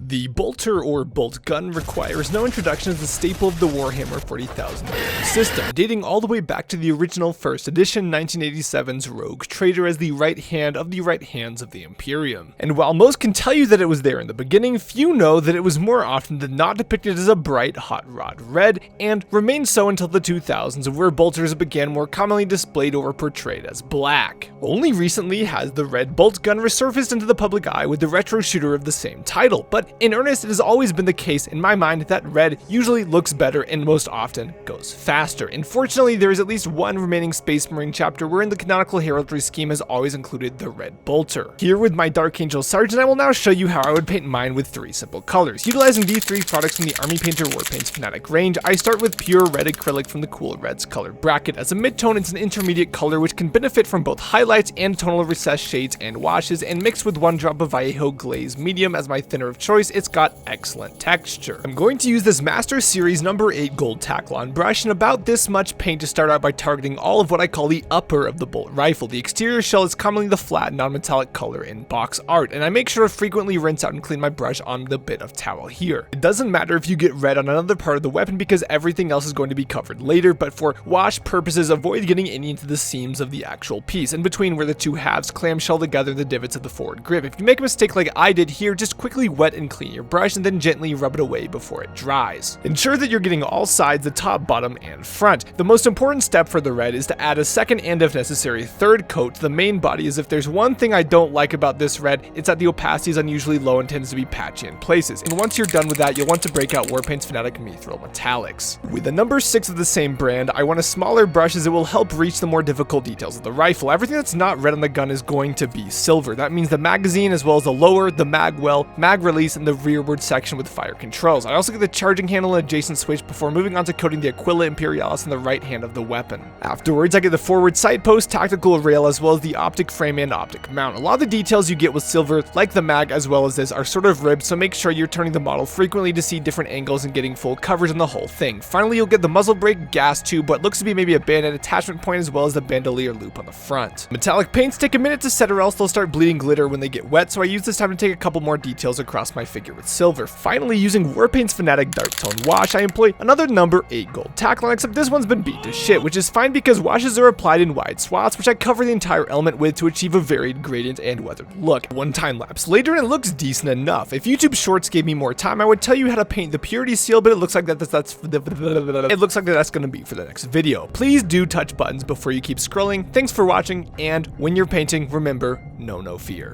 The bolter or bolt gun requires no introduction as the staple of the Warhammer 40,000 system, dating all the way back to the original 1st edition 1987's Rogue Trader as the right hand of the right hands of the Imperium. And while most can tell you that it was there in the beginning, few know that it was more often than not depicted as a bright hot rod red, and remained so until the 2000s, where bolters began more commonly displayed or portrayed as black. Only recently has the red bolt gun resurfaced into the public eye with the retro shooter of the same title, but in earnest, it has always been the case in my mind that red usually looks better and most often goes faster. And fortunately, there is at least one remaining Space Marine chapter wherein the canonical heraldry scheme has always included the red bolter. Here with my Dark Angel Sergeant, I will now show you how I would paint mine with 3 simple colors. Utilizing these 3 products from the Army Painter Warpaints Fanatic range, I start with pure red acrylic from the Cool Reds color bracket. As a mid-tone, it's an intermediate color which can benefit from both highlights and tonal recess shades and washes, and mixed with 1 drop of Vallejo Glaze Medium as my thinner of choice, it's got excellent texture. I'm going to use this Master Series number 8 gold Taklon brush and about this much paint to start out by targeting all of what I call the upper of the bolt rifle. The exterior shell is commonly the flat non-metallic color in box art, and I make sure to frequently rinse out and clean my brush on the bit of towel here. It doesn't matter if you get red on another part of the weapon because everything else is going to be covered later, but for wash purposes, avoid getting any into the seams of the actual piece, in between where the 2 halves clamshell together in the divots of the forward grip. If you make a mistake like I did here, just quickly wet and clean your brush and then gently rub it away before it dries. Ensure that you're getting all sides, the top, bottom, and front. The most important step for the red is to add a second and, if necessary, third coat to the main body, as if there's one thing I don't like about this red, it's that the opacity is unusually low and tends to be patchy in places. And once you're done with that, you'll want to break out Warpaint's Fanatic Mithril Metallics. With the number 6 of the same brand, I want a smaller brush as it will help reach the more difficult details of the rifle. Everything that's not red on the gun is going to be silver. That means the magazine as well as the lower, the mag well, mag release, and the rearward section with fire controls. I also get the charging handle and adjacent switch before moving on to coating the Aquila Imperialis on the right hand of the weapon. Afterwards, I get the forward sight post, tactical rail, as well as the optic frame and optic mount. A lot of the details you get with silver, like the mag as well as this, are sort of ribbed, so make sure you're turning the model frequently to see different angles and getting full coverage on the whole thing. Finally, you'll get the muzzle brake, gas tube, what looks to be maybe a bayonet attachment point, as well as the bandolier loop on the front. Metallic paints take a minute to set or else they'll start bleeding glitter when they get wet, so I use this time to take a couple more details across my figure with silver. Finally, using Warpaint's Fanatic Dark Tone Wash, I employ another number 8 gold Taklon, except this one's been beat to shit, which is fine because washes are applied in wide swaths, which I cover the entire element with to achieve a varied gradient and weathered look. One time lapse later and it looks decent enough. If YouTube Shorts gave me more time, I would tell you how to paint the purity seal, but it looks like that's gonna be for the next video. Please do touch buttons before you keep scrolling. Thanks for watching, and when you're painting, remember, know no fear.